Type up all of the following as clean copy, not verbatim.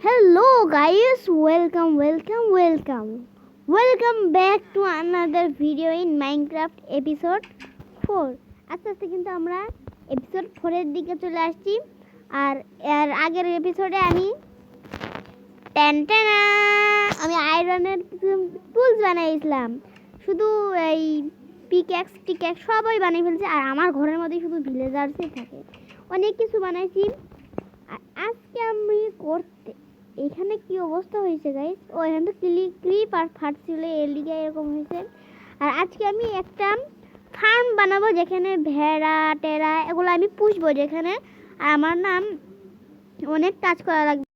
Hello guys, welcome back to another video in Minecraft episode 4. আস্তে কিন্তু আমরা episode 4 এর দিকে চলে আসছি। আর এর আগের এপিসোডে আমি আমি আয়রনের টুলস বানাইছিলাম। শুধু এই পিক্যাক্স সবই বানিয়ে ফেলছি। আর আমার ঘরের মধ্যে শুধু ভিলেজার্সই থাকে। অনেক কিছু বানাইছি। আজকে আমি করতে এখানে কি অবস্থা হয়েছে গাইস, ও এখানে তো ক্লিপ আর ফাটছিল এর লিগে এরকম হয়েছে। আর আজকে আমি একটা ফার্ম বানাবো যেখানে ভেড়া টেরা এগুলো আমি পুষবো যেখানে। আর আমার নাম অনেক কাজ করা লাগবে।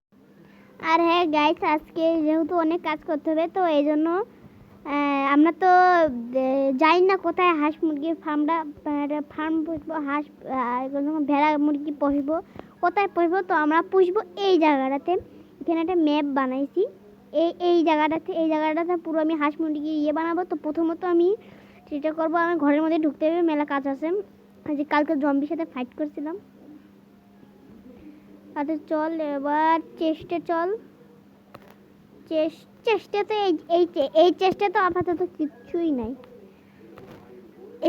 আর হ্যাঁ গাইস, আজকে যেহেতু অনেক কাজ করতে হবে তো এই জন্য আমরা তো যাই না কোথায় হাঁস মুরগির ফার্ম পুষবো, হাঁস ভেড়া মুরগি পুষবো, কোথায় পুষবো। তো আমরা পুষবো এই জায়গাটাতে। এখানে একটা ম্যাপ বানাইছি। এই জায়গাটাতে পুরো আমি হাঁস মুরগি বানাবো। তো প্রথমত আমি সেটা করবো, আমার ঘরের মধ্যে ঢুকতে হবে, মেলা কাজ আছে। যে কালকে জম্বির সাথে ফাইট করছিলাম। আচ্ছা চল এবার চেষ্টাতে এই চেষ্টা তো আপাতত কিছুই নাই।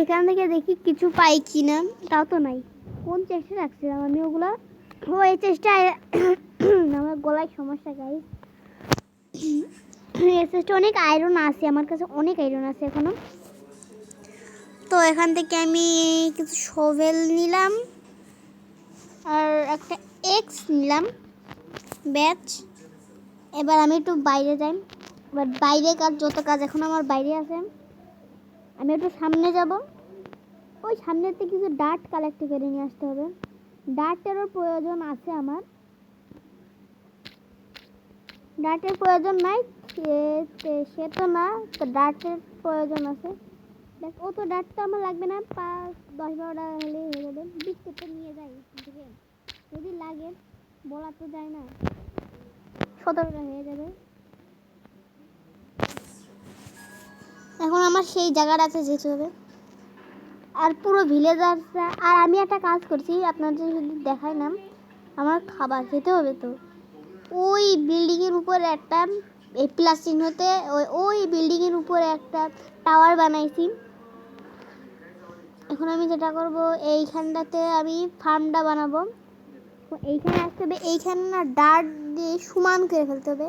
এখান থেকে দেখি কিছু পাই কিনা, তাও তো নাই। কোন চেষ্টা রাখছিলাম আমি ওগুলা? এই চেষ্টায় আমার গলায় সমস্যা গাই। এই চেষ্টা অনেক আয়রন আছে, আমার কাছে অনেক আয়রন আছে এখনো। তো এখান থেকে আমি কিছু শোভেল নিলাম আর একটা এক্স নিলাম ব্যাচ। এবার আমি একটু বাইরে যাই। এবার বাইরে যত কাজ এখন আমার বাইরে আছে। আমি একটু সামনে যাব। ওই সামনেতে কিছু ডার্ট কালেক্ট করে নিয়ে আসতে হবে। ডার্টেরও প্রয়োজন আছে আমার। ডার্টের প্রয়োজন নাই সে তো না, তো ডার্টের প্রয়োজন আছে। দেখ ও তো ডার্ট তো আমার লাগবে না, 5-10-12টা হলেই হয়ে যাবে। বিস্কুটটা নিয়ে যাই থেকে, যদি লাগে বলা তো যায় না, 17টা হয়ে যাবে। এখন আমার সেই জায়গাটাতে যেতে হবে। আর পুরো ভিলেজার্সরা, আর আমি একটা কাজ করছি আপনাদের যদি দেখাই না, আমার খাবার খেতে হবে। তো ওই বিল্ডিংয়ের উপরে একটা এই প্লাস চিহ্নতে ওই বিল্ডিংয়ের উপরে একটা টাওয়ার বানাইছি। এখন আমি যেটা করব, এইখানটাতে আমি ফার্মটা বানাবো। এইখানে আসতে হবে, এইখানে না ডার্ট দিয়ে সমান করে ফেলতে হবে।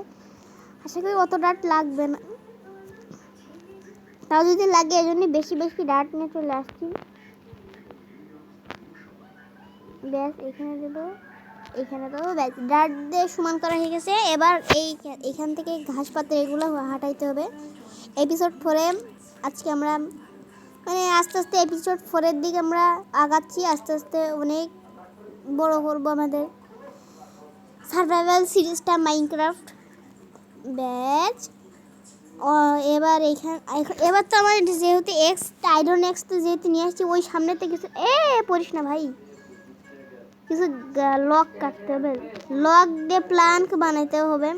আশা করি অত ডার্ট লাগবে না, তাও যদি লাগে এই জন্য বেশি ডার্ট নিয়ে চলে আসছি। ব্যাস এখানে দেবো, এখানে দেবো, ব্যাস ডার্ট দিয়ে সমান করা হয়ে গেছে। এবার এইখান থেকে ঘাস পাতা এগুলো হাঁটাইতে হবে। এপিসোড 4-এ আজকে আমরা আস্তে আস্তে এপিসোড 4-এর দিকে আমরা আগাচ্ছি। আস্তে আস্তে অনেক বড় করবো আমাদের সার্ভাইভাল সিরিজটা মাইনক্রাফট। ব্যাচ এবার তো আমার যেহেতু আয়রন এক্স তো যেহেতু নিয়ে আসছি, ওই সামনেতে কিছু পড়িস না ভাই, কিছু লক কাটতে হবে। লক দিয়ে প্ল্যাঙ্ক বানাইতে হবে।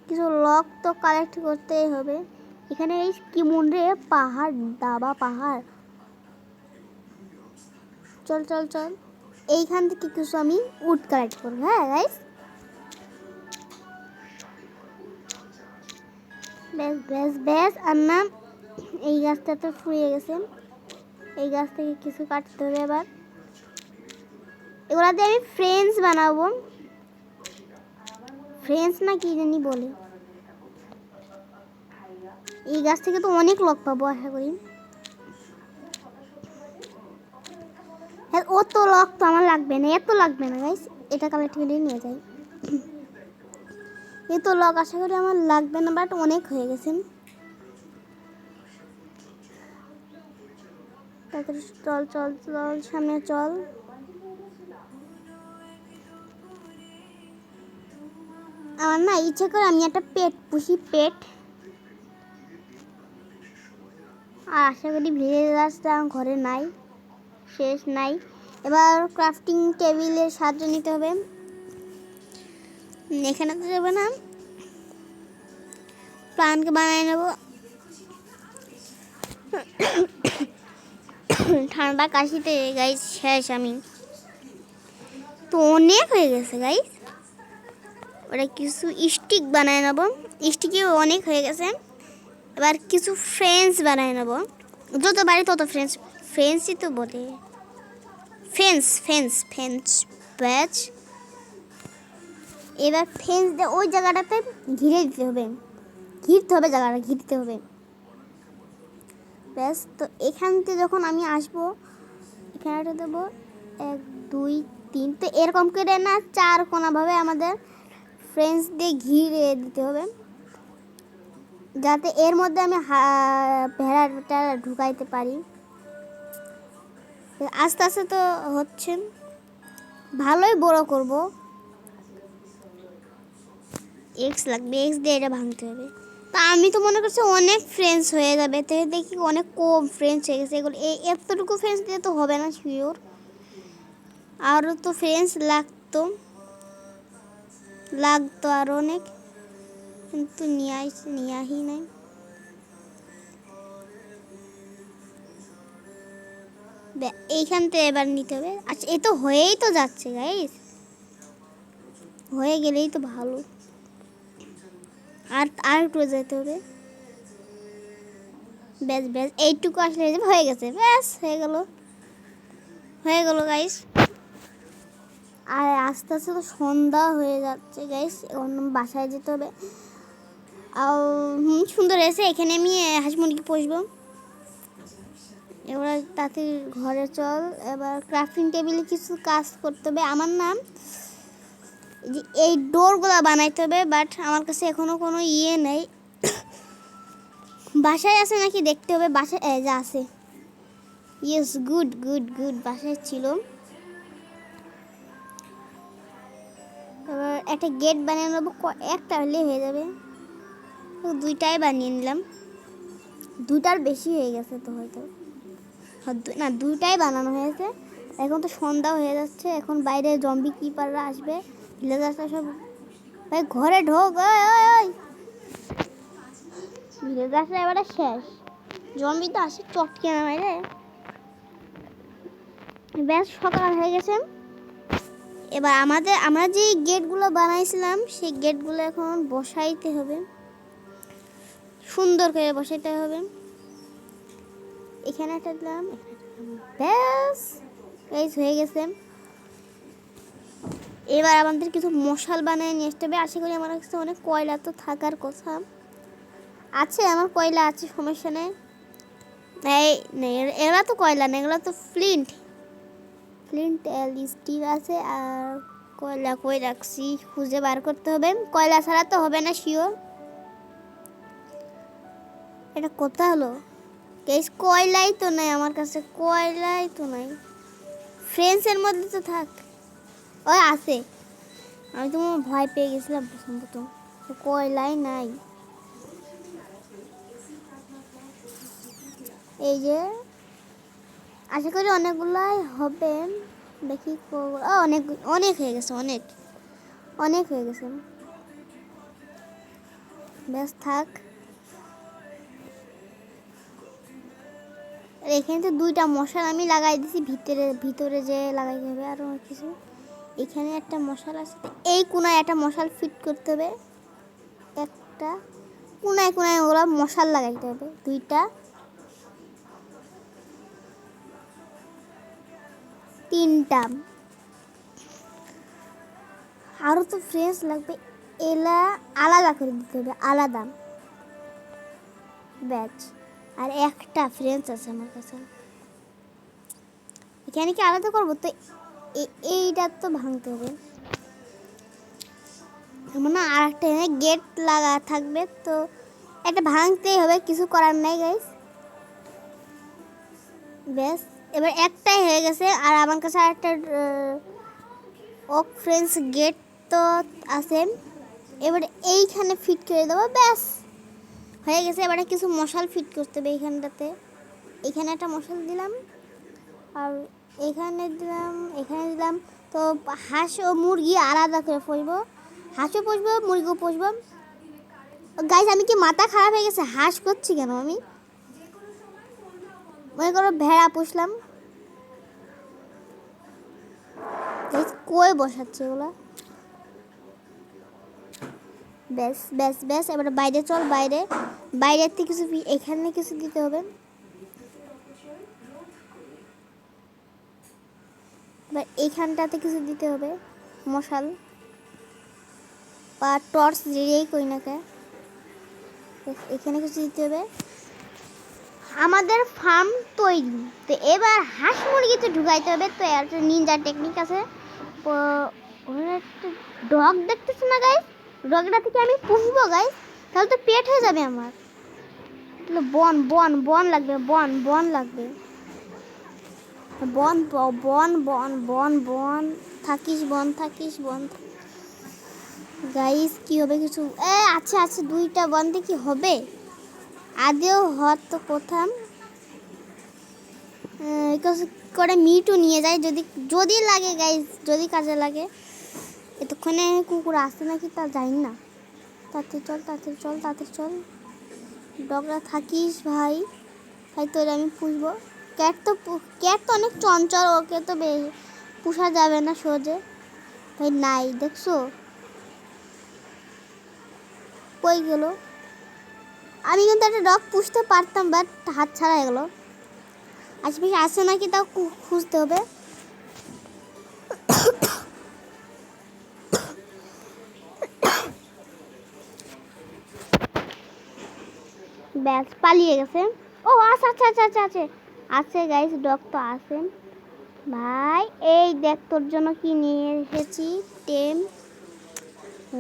কিছু লক তো কালেক্ট করতেই হবে। এখানে এই কি মনে পাহাড়, দাবা পাহাড়। চল এইখান থেকে কিছু আমি উড কালেক্ট করবো। হ্যাঁ গাইস, ব্যাস আর না, এই গাছটা তো ফুরিয়ে গেছে। এই গাছ থেকে কিছু কাটতে হবে। এবার এগুলা দিয়ে আমি ফ্রেন্ডস বানাবো। ফ্রেন্ডস না কি জানি বলে। এই গাছ থেকে তো অনেক লক পাবো আশা করি। অত লক তো আমার লাগবে না, এত লাগবে না গাইস। এটা কালেক্ট করে নিয়ে যাই। এত লক আশা করি আমার লাগবে না, বাট অনেক হয়ে গেছে। চল সামনে চল। আমার না ইচ্ছে করে আমি একটা পেট পুষি, পেট। আর আশা করি ভিলেজার্সটা ঘরে নাই, শেষ নাই। এবার ক্রাফটিং টেবিলের সাহায্য নিতে হবে। এখানে তো যাবে না, প্ল্যানকে বানিয়ে নেব। ঠান্ডা কাশিতে গাইস শেষ আমি। তো অনেক হয়ে গেছে গাইস, ওরা কিছু স্টিক বানায় নেব। স্টিকও অনেক হয়ে গেছে, এবার কিছু ফ্রেঞ্চ বানায় নেব। যত বাড়ি তত ফ্রেঞ্চ, ফ্রেঞ্চই তো বলে, ফেন্স ফেন্স ফেন্স ব্যাচ। এবার ফেন্স দিয়ে ওই জায়গাটাতে ঘিরে দিতে হবে, ঘিরতে হবে জায়গাটা, ঘিরতে হবে ব্যাস। তো এখান থেকে যখন আমি আসবো এখানে দেবো 1 2 3, তো এরকম করে না 4 কোণাভাবে আমাদের ফ্রেঞ্চ দিয়ে ঘিরে দিতে হবে, যাতে এর মধ্যে আমি ভেড়াটা ঢুকাইতে পারি। আস্তে আস্তে তো হচ্ছে, ভালোই বড় করব। এক্স লাগবে, এক্স দিয়ে এটা ভাঙতে হবে। তা আমি তো মনে করছি অনেক ফ্রেঞ্চ হয়ে যাবে, তো দেখি অনেক কম ফ্রেঞ্চ হয়ে গেছে। এগুলো এতটুকু ফ্রেঞ্চ দিয়ে তো হবে না শিওর, আরও তো ফ্রেঞ্চ লাগতো আরও অনেক, কিন্তু নিয়ে আহি নাই। এইখান থেকে এবার নিতে হবে। আচ্ছা এ তো হয়েই তো যাচ্ছে গাইস, হয়ে গেলেই তো ভালো। আর একটু যেতে হবে, ব্যাস ব্যাস এইটুকু আসলে হয়ে গেছে, ব্যাস হয়ে গেল গাইস। আর আস্তে আস্তে তো সন্ধ্যা হয়ে যাচ্ছে গাইস, এখন বাসায় যেতে হবে। সুন্দর হয়েছে। এখানে আমি হাঁস মুরগি পুষবো। এবার তাতে ঘরে চল, এবার ক্রাফটিং টেবিলে কিছু কাজ করতে হবে। আমার নাম যে এই ডোরগুলো বানাইতে হবে, বাট আমার কাছে এখনো কোনো নেই। বাসায় আছে নাকি দেখতে হবে, বাসায় যা আছে। ইয়েস, গুড গুড গুড, বাসায় ছিল। এবার একটা গেট বানিয়ে নেবো, একটা হলে হয়ে যাবে। দুইটাই বানিয়ে নিলাম, দুইটার বেশি হয়ে গেছে তো হয়তো, না দুইটাই বানানো হয়েছে। এখন তো সন্ধ্যা হয়ে যাচ্ছে, এখন বাইরে জম্বি কিপাররা আসবে, ভিলেজার্সরা সব। ভাই ঘরে ঢোক, ওই ভিলেজার্সরা এবারে শেষ, জম্বি তো আসে চটকে না বাইরে। ব্যাস সকাল হয়ে গেছে। এবার আমরা যে গেটগুলো বানাইছিলাম সেই গেটগুলো এখন বসাইতে হবে, সুন্দর করে বসাইতে হবে। এখানে একটা দিলাম, ব্যাস এই হয়ে গেছে। এবার আমাদের কিছু মশাল বানিয়ে নিয়ে আসতে হবে। আশা করি আমার কাছে অনেক কয়লা তো থাকার কথা আছে, আমার কয়লা আছে, সমস্যা নেই। এগুলা তো কয়লা না, এগুলো তো ফ্লিন্ট স্টিল আছে। আর কয়লা কই রাখছি খুঁজে বার করতে হবে, কয়লা ছাড়া তো হবে না শিওর। এটা কোথা হলো গাইস, কয়লাই তো নাই আমার কাছে, কয়লাই তো নাই। ফ্রেন্সের মধ্যে তো থাক, ওই আছে। আমি তো ভয় পেয়ে গেছিলাম প্রথমত, কয়লাই নাই। এই যে আশা করি অনেকগুলাই হবে, দেখি অনেক অনেক হয়ে গেছে, অনেক হয়ে গেছে। ব্যাস থাক। এখানে তো দুইটা মশাল আমি লাগাই দিছি, ভিতরে যে লাগাইতে হবে আরো কিছু। এখানে একটা মশাল আছে, এই কোনায় একটা মশাল ফিট করতে হবে, একটা কোনায় ওগুলো মশাল লাগাইতে হবে, 2টা 3টা। আরও তো ফ্রেঞ্চ লাগবে, এলা আলাদা করে দিতে হবে, আলাদা ব্যাচ। আর একটা ফ্রেঞ্চ আছে আমার কাছে, এখানে কি আলাদা করবো, তো এইটা তো ভাঙতে হবে। না আর একটা গেট লাগা থাকবে, তো একটা ভাঙতেই হবে, কিছু করার নাই গাইস। ব্যাস এবার একটাই হয়ে গেছে। আর আমার কাছে আর একটা ওক ফ্রেঞ্চ গেট তো আছে, এবার এইখানে ফিট করে দেবো, ব্যাস হয়ে গেছে। এবারে কিছু মশাল ফিট করতে হবে এইখানটাতে। এখানে একটা মশাল দিলাম, আর এখানে দিলাম। তো হাঁস ও মুরগি আলাদা করে পুষবো, হাঁসও পুষবো মুরগিও পুষবো। গাইস আমি কি মাথা খারাপ হয়ে গেছে, হাঁস করছি কেন আমি? মনে করো ভেড়া পুষলাম, কই বসাচ্ছে ওগুলা। ব্যাস ব্যাস ব্যাস, এবার বাইরে চল, বাইরে বাইরের থেকে কিছু এখানে কিছু দিতে হবে। এবার এইখানটাতে কিছু দিতে হবে, মশাল বা টর্চ যেই কই না কে, এখানে কিছু দিতে হবে। আমাদের ফার্ম তৈরি, তো এবার হাঁস মুরগিতে ঢুকাইতে হবে। তো একটা নিনজা টেকনিক আছে। তো একটা ডগ দেখতেছে না গাইস, ডগটা থেকে আমি পুষবো গাইস, তাহলে তো পেট হয়ে যাবে আমার। বন বন বন লাগবে, বন বন লাগবে, বন বন বন বন বন থাকিস, বন থাকিস, বন গাইস। কি হবে কিছু? আচ্ছা আচ্ছা, 2টা বন্ধে কি হবে আদেও? হয়তো কোথাও করে মিটও নিয়ে যায়, যদি যদি লাগে গাইস, যদি কাজে লাগে। এতক্ষণে কুকুর আসছে নাকি তা জানি না। তাড়াতাড়ি চল, তাড়াতাড়ি চল, তাড়াতাড়ি চল। ডগরা থাকিস ভাই, ভাই তোর আমি পুষবো। ক্যাট তো অনেক চঞ্চল, ওকে তো পুষা যাবে না সহজে ভাই। নাই দেখছো কই গেল? আমি কিন্তু একটা ডগ পুষতে পারতাম, বাট হাত ছাড়া হয়ে গেলো। আশেপাশে আসে নাকি তাও খুঁজতে হবে। ব্যাস পালিয়ে গেছে। ও আচ্ছা আচ্ছা আচ্ছা আচ্ছা আছে আছে গাইস, ডগ তো আছে ভাই। এই দেখ তোর জন্য কি নিয়ে এসেছি, টেম।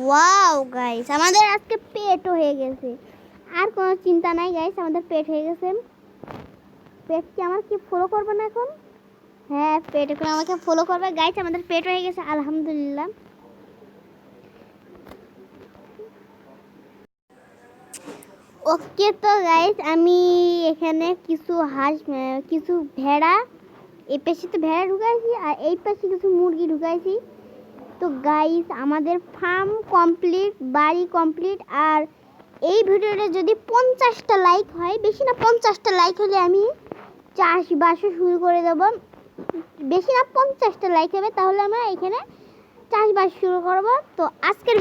ওয়াও গাইস, আমাদের আজকে পেটও হয়ে গেছে, আর কোনো চিন্তা নাই গাইস, আমাদের পেট হয়ে গেছে। পেট কি আমার কি ফলো করবে না এখন? হ্যাঁ, পেট এখন আমাকে ফলো করবে গাইস, আমাদের পেট হয়ে গেছে আলহামদুলিল্লাহ। ওকে তো গাইস, আমি এখানে কিছু হাঁস, কিছু ভেড়া, এই পাশে তো ভেড়া ঢুকাইছি, আর এই পাশে কিছু মুরগি ঢুকাইছি। তো গাইস আমাদের ফার্ম কমপ্লিট, বাড়ি কমপ্লিট। আর এই ভিডিওটা যদি 50টা লাইক হয়, বেশি না 50টা লাইক হলে আমি চাষবাসও শুরু করে দেব। বেশি না 50টা লাইক হবে, তাহলে আমরা এখানে চাষবাস শুরু করব। তো আজকের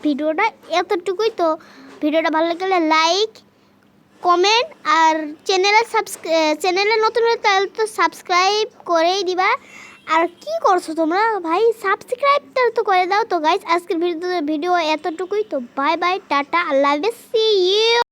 ভিডিওটা এতটুকুই। তো ভিডিওটা ভালো লাগলে লাইক, কমেন্ট, আর চ্যানেলে নতুন হলে তাহলে তো সাবস্ক্রাইব করেই দিবা। আর কি করছো তোমরা ভাই, সাবস্ক্রাইবটা তো করে দাও। তো গাইস আজকের ভিডিও এতটুকুই। তো বাই বাই, টাটা, আল্লাহ হাফেজ, সি ইউ।